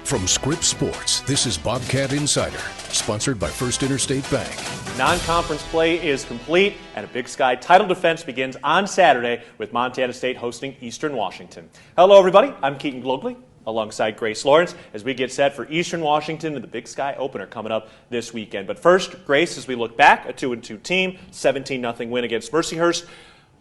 From Scripps Sports, this is Bobcat Insider, sponsored by First Interstate Bank. Non-conference play is complete, and a Big Sky title defense begins on Saturday with Montana State hosting Eastern Washington. Hello, everybody. I'm Keaton Glogly, alongside Grace Lawrence, as we get set for Eastern Washington and the Big Sky opener coming up this weekend. But first, Grace, as we look back, a 2-2 team, 17-0 win against Mercyhurst.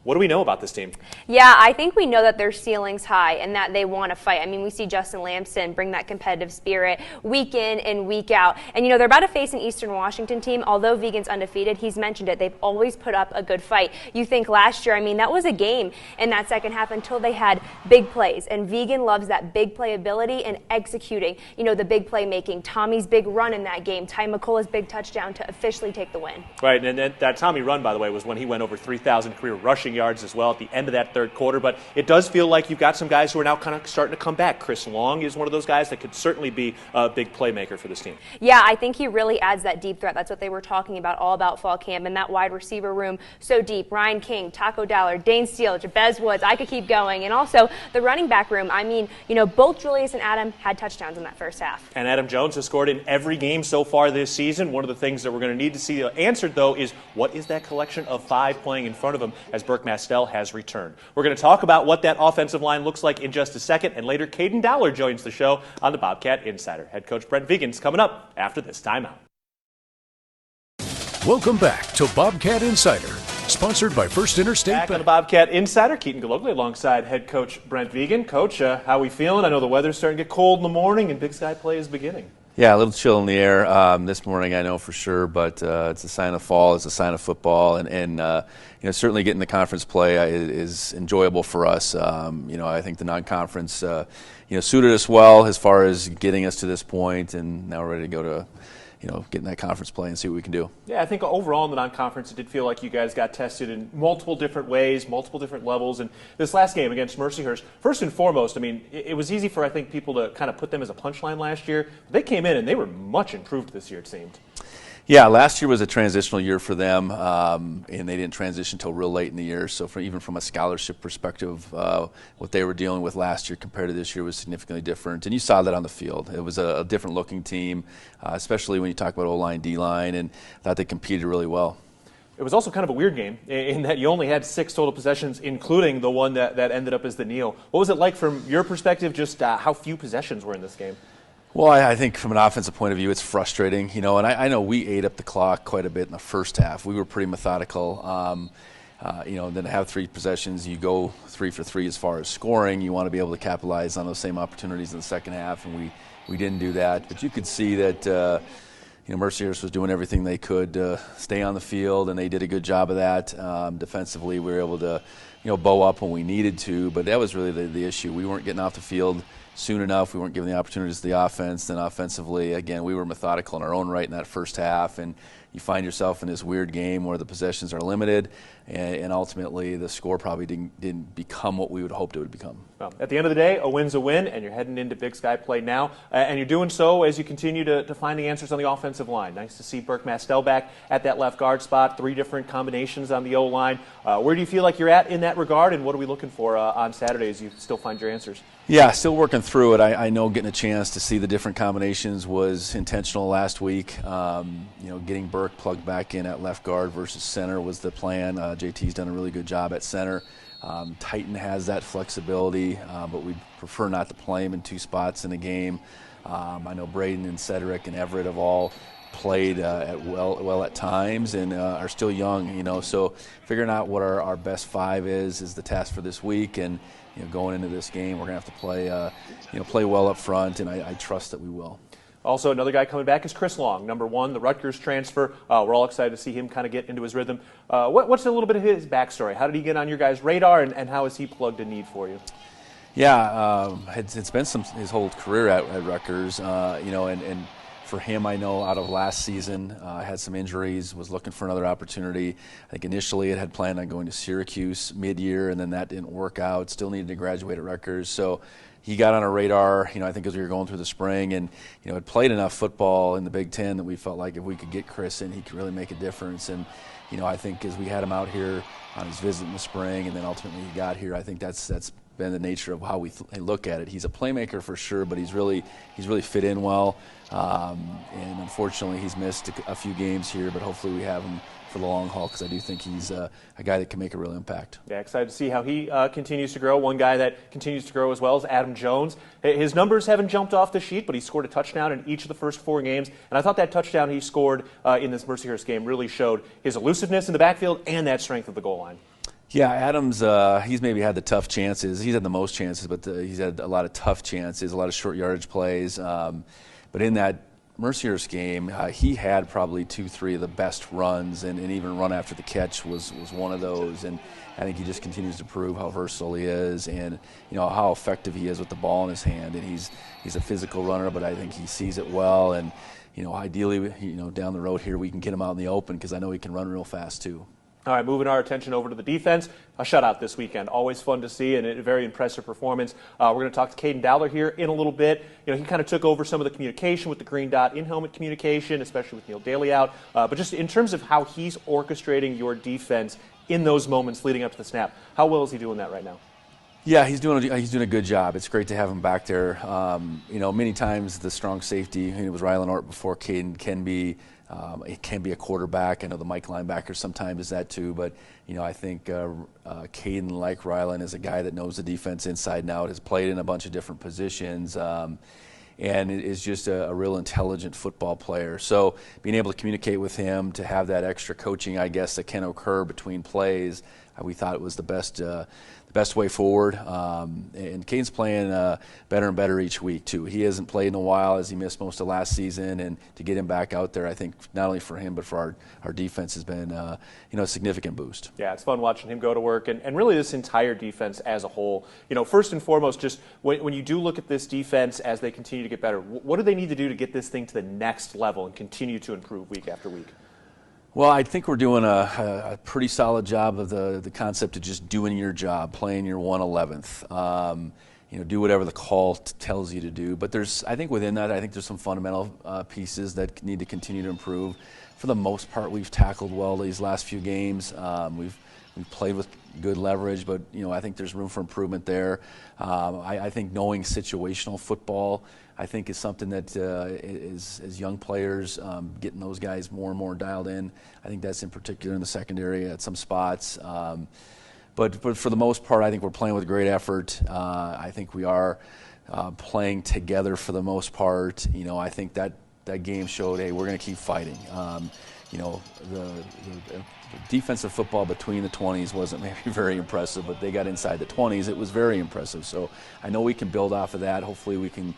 What do we know about this team? Yeah, I think we know that their ceiling's high and that they want to fight. I mean, we see Justin Lamson bring that competitive spirit week in and week out. And, you know, they're about to face an Eastern Washington team. Although Vigen's undefeated, he's mentioned it. They've always put up a good fight. You think last year, I mean, that was a game in that second half until they had big plays. And Vigen loves that big play ability and executing, you know, the big play making. Tommy's big run in that game, Ty McCullough's big touchdown to officially take the win. Right, and that Tommy run, by the way, was when he went over 3,000 career rushing yards as well at the end of that third quarter. But it does feel like you've got some guys who are now kind of starting to come back. Chris Long is one of those guys that could certainly be a big playmaker for this team. Yeah, I think he really adds that deep threat. That's what they were talking about all about fall camp, and that wide receiver room so deep. Ryan King, Taco Dowler, Dane Steele, Jabez Woods, I could keep going. And also the running back room. I mean, you know, both Julius and Adam had touchdowns in that first half. And Adam Jones has scored in every game so far this season. One of the things that we're going to need to see answered, though, is what is that collection of five playing in front of him as Burke Mastel has returned. We're going to talk about what that offensive line looks like in just a second, and later Kaden Dowler joins the show on the Bobcat Insider. Head coach Brent Vigen's coming up after this timeout. Welcome back to Bobcat Insider, sponsored by First Interstate Back Bank. on the Bobcat Insider, Keaton Glogly alongside head coach Brent Vigen. Coach, how we feeling? I know the weather's starting to get cold in the morning and Big Sky play is beginning. Yeah, a little chill in the air this morning, I know for sure, but it's a sign of fall, it's a sign of football, and you know, certainly getting the conference play is enjoyable for us. You know, I think the non-conference you know, suited us well as far as getting us to this point, and now we're ready to go to, you know, getting that conference play and see what we can do. Yeah, I think overall in the non-conference, it did feel like you guys got tested in multiple different ways, multiple different levels. And this last game against Mercyhurst, first and foremost, I mean, it was easy for, I think, people to kind of put them as a punchline last year. They came in and they were much improved this year, it seemed. Yeah, last year was a transitional year for them, and they didn't transition until real late in the year. So even from a scholarship perspective, what they were dealing with last year compared to this year was significantly different. And you saw that on the field. It was a different looking team, especially when you talk about O-line, D-line, and I thought they competed really well. It was also kind of a weird game in that you only had 6 total possessions, including the one that ended up as the kneel. What was it like from your perspective, just how few possessions were in this game? Well, I think from an offensive point of view, it's frustrating, you know, and I know we ate up the clock quite a bit in the first half. We were pretty methodical. You know, then to have 3 possessions, you go 3 for 3 as far as scoring. You want to be able to capitalize on those same opportunities in the second half, and we didn't do that. But you could see that, you know, Mercyhurst was doing everything they could to stay on the field, and they did a good job of that. Defensively, we were able to, you know, bow up when we needed to, but that was really the issue. We weren't getting off the field soon enough. We weren't giving the opportunities to the offense. Then offensively, again, we were methodical in our own right in that first half, and you find yourself in this weird game where the possessions are limited, and ultimately the score probably didn't become what we would hoped it would become. Well, at the end of the day, a win's a win, and you're heading into Big Sky play now, and you're doing so as you continue to find the answers on the offensive line. Nice to see Burke Mastel back at that left guard spot, 3 different combinations on the O-line. Where do you feel like you're at in that regard, and what are we looking for on Saturday as you still find your answers? Yeah, still working through it. I know getting a chance to see the different combinations was intentional last week. You know, getting Burke plugged back in at left guard versus center was the plan. JT's done a really good job at center. Titan has that flexibility, but we prefer not to play him in 2 spots in a game. I know Braden and Cedric and Everett have all played well at times and are still young, you know, so figuring out what our best 5 is the task for this week. And you know, going into this game, we're going to have to play, you know, play well up front, and I trust that we will. Also, another guy coming back is Chris Long, number 1, the Rutgers transfer. We're all excited to see him kind of get into his rhythm. What's a little bit of his backstory? How did he get on your guys' radar, and how has he plugged a need for you? Yeah, it's been his whole career at Rutgers, you know, and for him, I know out of last season, had some injuries, was looking for another opportunity. I think initially it had planned on going to Syracuse mid-year, and then that didn't work out. Still needed to graduate at Rutgers, so he got on our radar, you know, I think as we were going through the spring, and, you know, had played enough football in the Big Ten that we felt like if we could get Chris in, he could really make a difference. And, you know, I think as we had him out here on his visit in the spring, and then ultimately he got here, I think that's been the nature of how we look at it. He's a playmaker for sure, but he's really fit in well. And unfortunately, he's missed a few games here, but hopefully we have him for the long haul because I do think he's a guy that can make a real impact. Yeah, excited to see how he continues to grow. One guy that continues to grow as well is Adam Jones. His numbers haven't jumped off the sheet, but he scored a touchdown in each of the first 4 games. And I thought that touchdown he scored in this Mercyhurst game really showed his elusiveness in the backfield and that strength of the goal line. Yeah, Adams, he's maybe had the tough chances. He's had the most chances, but he's had a lot of tough chances, a lot of short yardage plays. But in that Mercyhurst game, he had probably 2-3 of the best runs, and even run after the catch was one of those. And I think he just continues to prove how versatile he is, and how effective he is with the ball in his hand. And he's a physical runner, but I think he sees it well. And ideally, down the road here, we can get him out in the open because I know he can run real fast too. All right, moving our attention over to the defense. A shutout this weekend. Always fun to see and a very impressive performance. We're going to talk to Kaden Dowler here in a little bit. He kind of took over some of the communication with the green dot in-helmet communication, especially with Neil Daly out. But just in terms of how he's orchestrating your defense in those moments leading up to the snap, how well is he doing that right now? Yeah, he's doing a good job. It's great to have him back there. Many times the strong safety, it was Rylan Ort before Kaden, it can be a quarterback. I know the Mike linebacker sometimes is that too, but I think Kaden, like Rylan, is a guy that knows the defense inside and out, has played in a bunch of different positions, and is just a real intelligent football player. So being able to communicate with him, to have that extra coaching, I guess, that can occur between plays, we thought it was the best way forward. And Kane's playing better and better each week too. He hasn't played in a while, as he missed most of last season, and to get him back out there, I think not only for him but for our defense has been a significant boost. Yeah, it's fun watching him go to work, and really this entire defense as a whole. First and foremost, just when you do look at this defense as they continue to get better, what do they need to do to get this thing to the next level and continue to improve week after week? Well, I think we're doing a pretty solid job of the concept of just doing your job, playing your 1/11th. Do whatever the call tells you to do. But I think within that, there's some fundamental pieces that need to continue to improve. For the most part, we've tackled well these last few games. We've played with good leverage, but I think there's room for improvement there. I think knowing situational football, I think, is something that as young players, getting those guys more and more dialed in. I think that's in particular in the secondary at some spots. But for the most part, I think we're playing with great effort. I think we are playing together for the most part. I think that game showed, hey, we're going to keep fighting. The defensive football between the 20s wasn't maybe very impressive, but they got inside the 20s. It was very impressive. So I know we can build off of that. Hopefully we can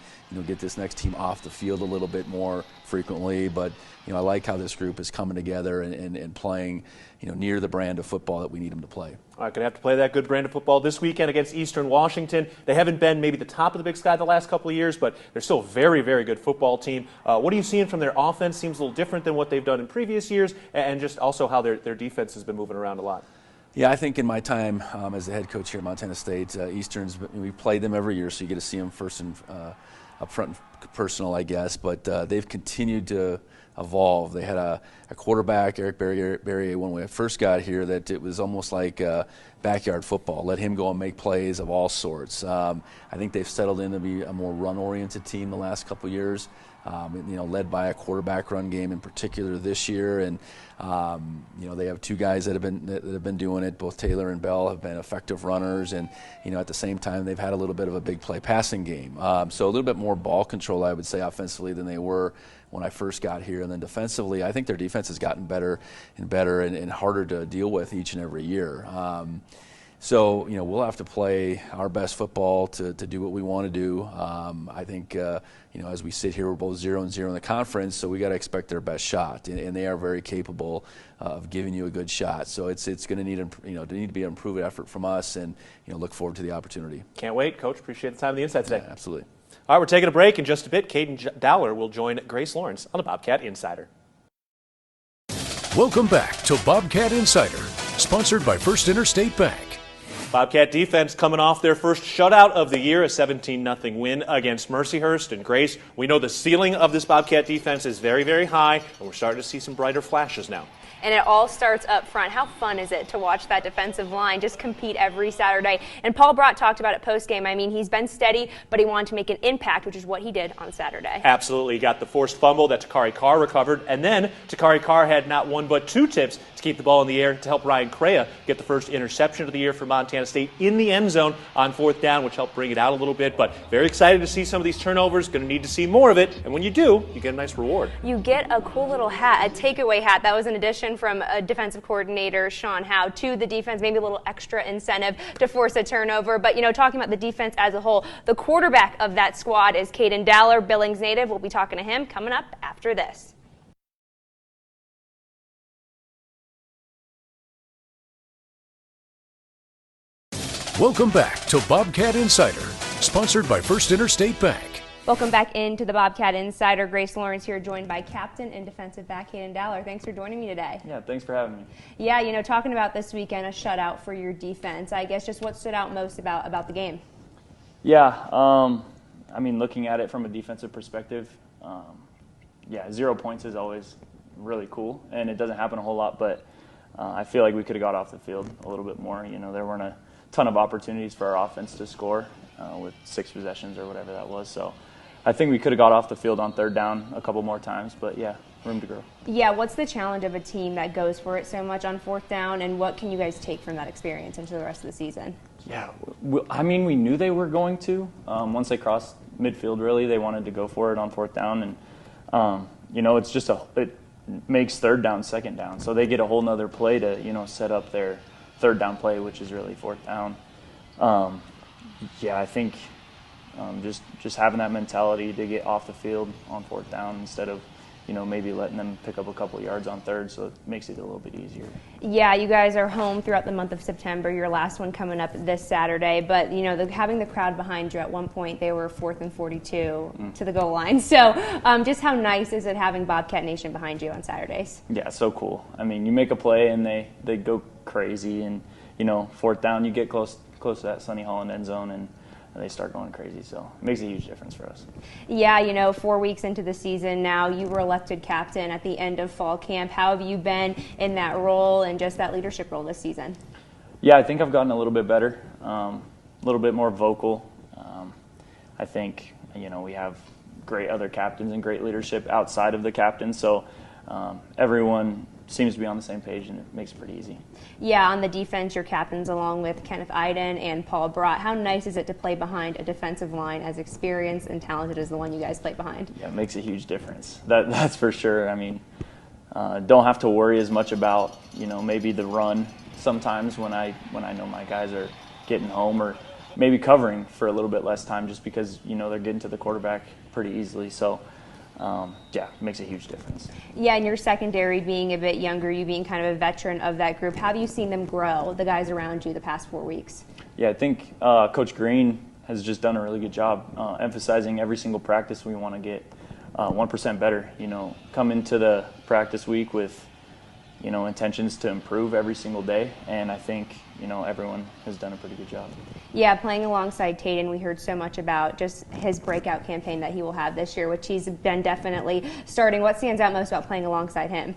get this next team off the field a little bit more frequently. But I like how this group is coming together and playing near the brand of football that we need them to play. All right, going to have to play that good brand of football this weekend against Eastern Washington. They haven't been maybe the top of the Big Sky the last couple of years, but they're still a very, very good football team. What are you seeing from their offense? Seems a little different than what they've done in previous years, and just also how their defense has been moving around a lot. Yeah, I think in my time as the head coach here at Montana State, Eastern's, we played them every year, so you get to see them first and up front and personal, I guess. But they've continued to evolve. They had a quarterback, Eric Barrier, when we first got here, that it was almost like backyard football. Let him go and make plays of all sorts. I think they've settled in to be a more run-oriented team the last couple of years. Led by a quarterback run game in particular this year, and they have 2 guys that have been doing it. Both Taylor and Bell have been effective runners, and at the same time they've had a little bit of a big play passing game. So a little bit more ball control, I would say, offensively than they were when I first got here. And then defensively, I think their defense has gotten better and better and harder to deal with each and every year. So, we'll have to play our best football to do what we want to do. I think, as we sit here, we're both 0-0 in the conference, so we got to expect their best shot, and they are very capable of giving you a good shot. So it's going to need to be an improved effort from us, and look forward to the opportunity. Can't wait, Coach. Appreciate the time and the insight today. Yeah, absolutely. All right, we're taking a break in just a bit. Kaden Dowler will join Grace Lawrence on the Bobcat Insider. Welcome back to Bobcat Insider, sponsored by First Interstate Bank. Bobcat defense coming off their first shutout of the year, a 17-0 win against Mercyhurst. And Grace, we know the ceiling of this Bobcat defense is very, very high, and we're starting to see some brighter flashes now. and it all starts up front. How fun is it to watch that defensive line just compete every Saturday? And Paul Brott talked about it post-game. I mean, he's been steady, but he wanted to make an impact, which is what he did on Saturday. Absolutely. He got the forced fumble that Takari Carr recovered, and then Takari Carr had not one but two tips to keep the ball in the air to help Ryan Crea get the first interception of the year for Montana State in the end zone on fourth down, which helped bring it out a little bit. But very excited to see some of these turnovers. Going to need to see more of it, and when you do, you get a nice reward. You get a cool little hat, a takeaway hat. That was an addition from a defensive coordinator, Sean Howe, to the defense, maybe a little extra incentive to force a turnover. But, talking about the defense as a whole, the quarterback of that squad is Kaden Dowler, Billings native. We'll be talking to him coming up after this. Welcome back to Bobcat Insider, sponsored by First Interstate Bank. Welcome back into the Bobcat Insider. Grace Lawrence here, joined by captain and defensive back Kaden Dowler. Thanks for joining me today. Yeah, thanks for having me. Yeah, talking about this weekend, a shutout for your defense. I guess just what stood out most about the game? Yeah, I mean, looking at it from a defensive perspective, 0 points is always really cool, and it doesn't happen a whole lot, but I feel like we could have got off the field a little bit more. There weren't a ton of opportunities for our offense to score with 6 possessions or whatever that was, so I think we could have got off the field on third down a couple more times, but yeah, room to grow. Yeah, what's the challenge of a team that goes for it so much on fourth down, and what can you guys take from that experience into the rest of the season? Yeah, I mean, we knew they were going to. Once they crossed midfield, really, they wanted to go for it on fourth down, and it's just it makes third down second down, so they get a whole nother play to set up their third down play, which is really fourth down. I think just having that mentality to get off the field on fourth down instead of maybe letting them pick up a couple yards on third, so it makes it a little bit easier. Yeah, you guys are home throughout the month of September. Your last one coming up this Saturday, but having the crowd behind you, at one point they were 4th and 42 to the goal line. So just how nice is it having Bobcat Nation behind you on Saturdays? Yeah, so cool. I mean, you make a play and they go crazy, and fourth down you get close to that Sonny Holland end zone, and they start going crazy, so it makes a huge difference for us. Yeah, 4 weeks into the season now, you were elected captain at the end of fall camp. How have you been in that role and just that leadership role this season? Yeah, I think I've gotten a little bit better, a little bit more vocal. I think, we have great other captains and great leadership outside of the captain, so everyone seems to be on the same page, and it makes it pretty easy. Yeah, on the defense, your captains along with Kenneth Iden and Paul Brott. How nice is it to play behind a defensive line as experienced and talented as the one you guys play behind? Yeah, it makes a huge difference. That's for sure. I mean, don't have to worry as much about maybe the run sometimes when I know my guys are getting home, or maybe covering for a little bit less time just because they're getting to the quarterback pretty easily. So. It makes a huge difference. Yeah, and your secondary being a bit younger, you being kind of a veteran of that group, how have you seen them grow, the guys around you, the past 4 weeks? Yeah, I think Coach Green has just done a really good job emphasizing every single practice we want to get 1% better. Come into the practice week with intentions to improve every single day, and I think everyone has done a pretty good job. Yeah, playing alongside Kaden, we heard so much about just his breakout campaign that he will have this year, which he's been definitely starting. What stands out most about playing alongside him?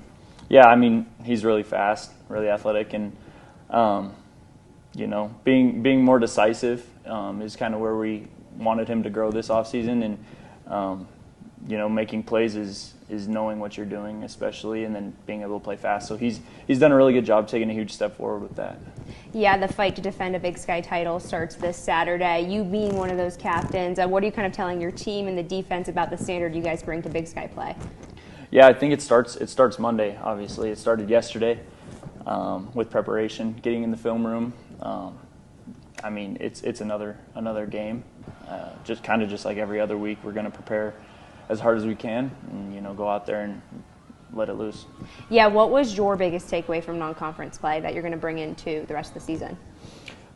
Yeah, I mean, he's really fast, really athletic, and being more decisive is kind of where we wanted him to grow this offseason, and making plays is knowing what you're doing, especially, and then being able to play fast. So he's done a really good job taking a huge step forward with that. Yeah, the fight to defend a Big Sky title starts this Saturday. You being one of those captains, what are you kind of telling your team and the defense about the standard you guys bring to Big Sky play? Yeah, I think it starts Monday, obviously. It started yesterday with preparation, getting in the film room. I mean, it's another game. Just like every other week, we're going to prepare as hard as we can and go out there and let it loose. Yeah, what was your biggest takeaway from non-conference play that you're going to bring into the rest of the season?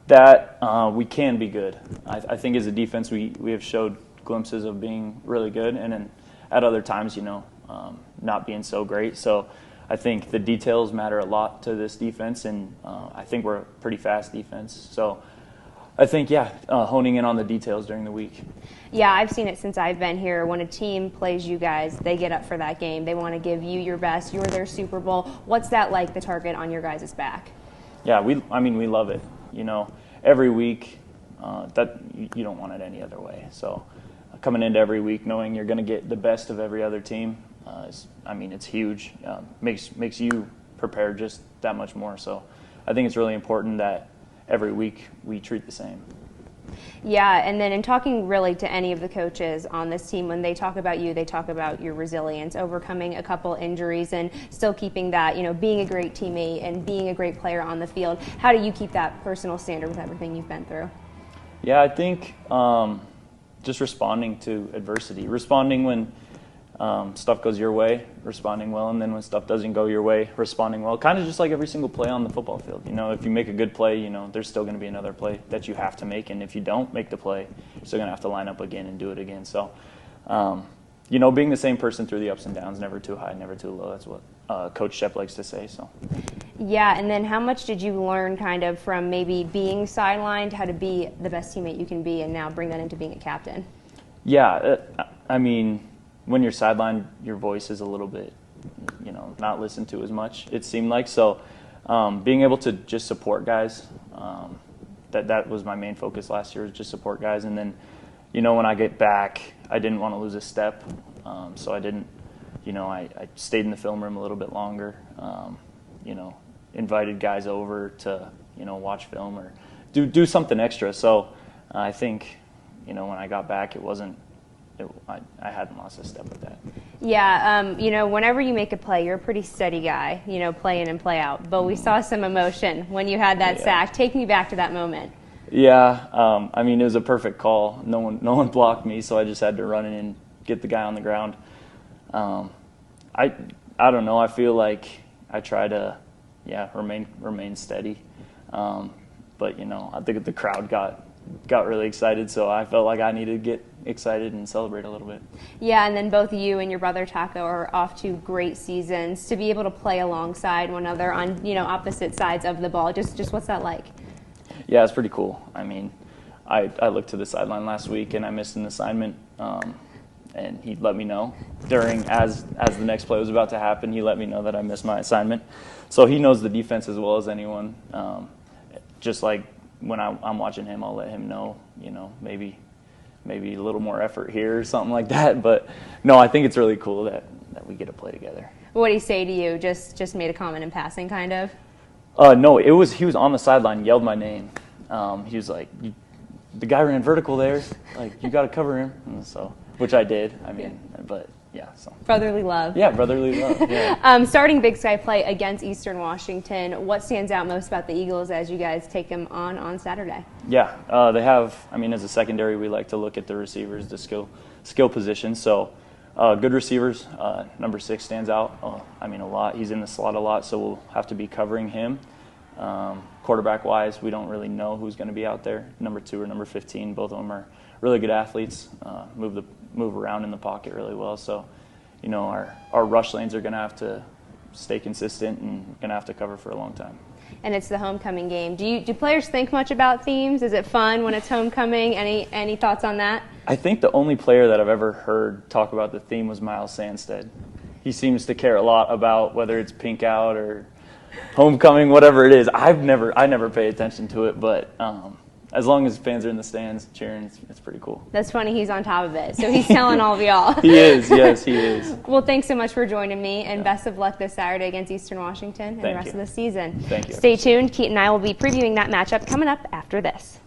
That we can be good. I think as a defense we have showed glimpses of being really good, and then at other times not being so great. So I think the details matter a lot to this defense, and I think we're a pretty fast defense. So I think, honing in on the details during the week. Yeah, I've seen it since I've been here. When a team plays you guys, they get up for that game. They want to give you your best. You're their Super Bowl. What's that like, the target on your guys' back? Yeah, we love it. Every week, that you don't want it any other way. So coming into every week knowing you're going to get the best of every other team, it's huge. Makes you prepare just that much more. So I think it's really important that every week we treat the same. Yeah, and then in talking really to any of the coaches on this team, when they talk about you, they talk about your resilience, overcoming a couple injuries and still keeping that, being a great teammate and being a great player on the field. How do you keep that personal standard with everything you've been through? Yeah, I think just responding to adversity, responding when stuff goes your way, responding well, and then when stuff doesn't go your way, responding well. Kind of just like every single play on the football field. If you make a good play, there's still going to be another play that you have to make, and if you don't make the play, you're still going to have to line up again and do it again. So, being the same person through the ups and downs, never too high, never too low. That's what Coach Shep likes to say. So. Yeah, and then how much did you learn kind of from maybe being sidelined, how to be the best teammate you can be, and now bring that into being a captain? Yeah, when you're sidelined, your voice is a little bit, not listened to as much, it seemed like. So being able to just support guys, that was my main focus last year, was just support guys. And then, when I get back, I didn't want to lose a step. So I didn't, I stayed in the film room a little bit longer, invited guys over to, watch film or do something extra. So I think, when I got back, I hadn't lost a step with that. Yeah, whenever you make a play, you're a pretty steady guy, play in and play out. But we saw some emotion when you had that sack. Take me back to that moment. Yeah, it was a perfect call. No one blocked me, so I just had to run in and get the guy on the ground. I don't know. I feel like I try to, remain steady. But I think the crowd got really excited, so I felt like I needed to get excited and celebrate a little bit. Yeah, and then both you and your brother Taco are off to great seasons. To be able to play alongside one another on opposite sides of the ball, just what's that like? Yeah, it's pretty cool. I looked to the sideline last week and I missed an assignment, and he let me know as the next play was about to happen. He let me know that I missed my assignment, so he knows the defense as well as anyone. Just like when I'm watching him, I'll let him know, maybe a little more effort here or something like that. But no, I think it's really cool that we get to play together. What did he say to you? Just made a comment in passing, kind of? No, he was on the sideline, yelled my name. He was like, the guy ran vertical there, like, you got to cover him. And so, which I did. But yeah, so. Brotherly love. Yeah, brotherly love. Yeah. Starting Big Sky play against Eastern Washington, what stands out most about the Eagles as you guys take them on Saturday? Yeah, they have, as a secondary, we like to look at the receivers, the skill position. So good receivers. Number 6 stands out, a lot. He's in the slot a lot, so we'll have to be covering him. Quarterback-wise, we don't really know who's going to be out there. Number 2 or number 15, both of them are really good athletes, move around in the pocket really well. So, our rush lanes are going to have to stay consistent and going to have to cover for a long time. And it's the homecoming game. Do players think much about themes? Is it fun when it's homecoming? Any thoughts on that? I think the only player that I've ever heard talk about the theme was Miles Sandstead. He seems to care a lot about whether it's pink out or homecoming, whatever it is. I never pay attention to it, but as long as fans are in the stands cheering, it's pretty cool. That's funny. He's on top of it, so he's telling all of y'all. He is, yes, he is. Well, thanks so much for joining me, and best of luck this Saturday against Eastern Washington and the rest of the season. Thank you. Stay tuned. Keaton and I will be previewing that matchup coming up after this.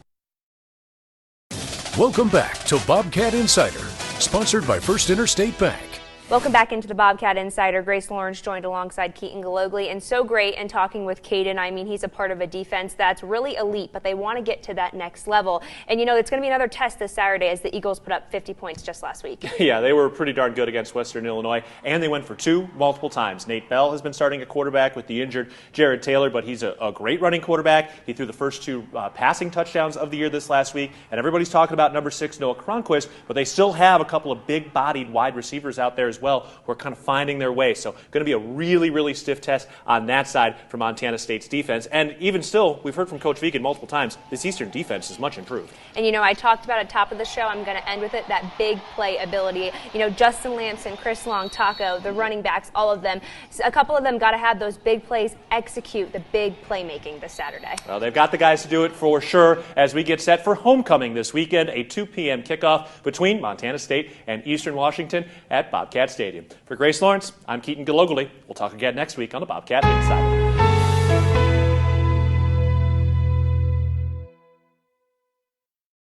Welcome back to Bobcat Insider, sponsored by First Interstate Bank. Welcome back into the Bobcat Insider. Grace Lawrence joined alongside Keaton Galogli, and so great in talking with Kaden. He's a part of a defense that's really elite, but they want to get to that next level. And it's going to be another test this Saturday as the Eagles put up 50 points just last week. Yeah, they were pretty darn good against Western Illinois, and they went for 2 multiple times. Nate Bell has been starting at quarterback with the injured Jared Taylor, but he's a great running quarterback. He threw the first 2 passing touchdowns of the year this last week, and everybody's talking about number 6, Noah Cronquist, but they still have a couple of big-bodied wide receivers out there as as well who are kind of finding their way. So going to be a really, really stiff test on that side for Montana State's defense. And even still, we've heard from Coach Vigen multiple times, this Eastern defense is much improved. And, you know, I talked about at top of the show, I'm going to end with it, that big play ability. You know, Justin Lamson, Chris Long, Taco, the running backs, all of them. A couple of them got to have those big plays, execute the big playmaking this Saturday. Well, they've got the guys to do it for sure as we get set for homecoming this weekend, a 2 p.m. kickoff between Montana State and Eastern Washington at Bobcat Stadium. For Grace Lawrence, I'm Keaton Galogly. We'll talk again next week on the Bobcat Insider.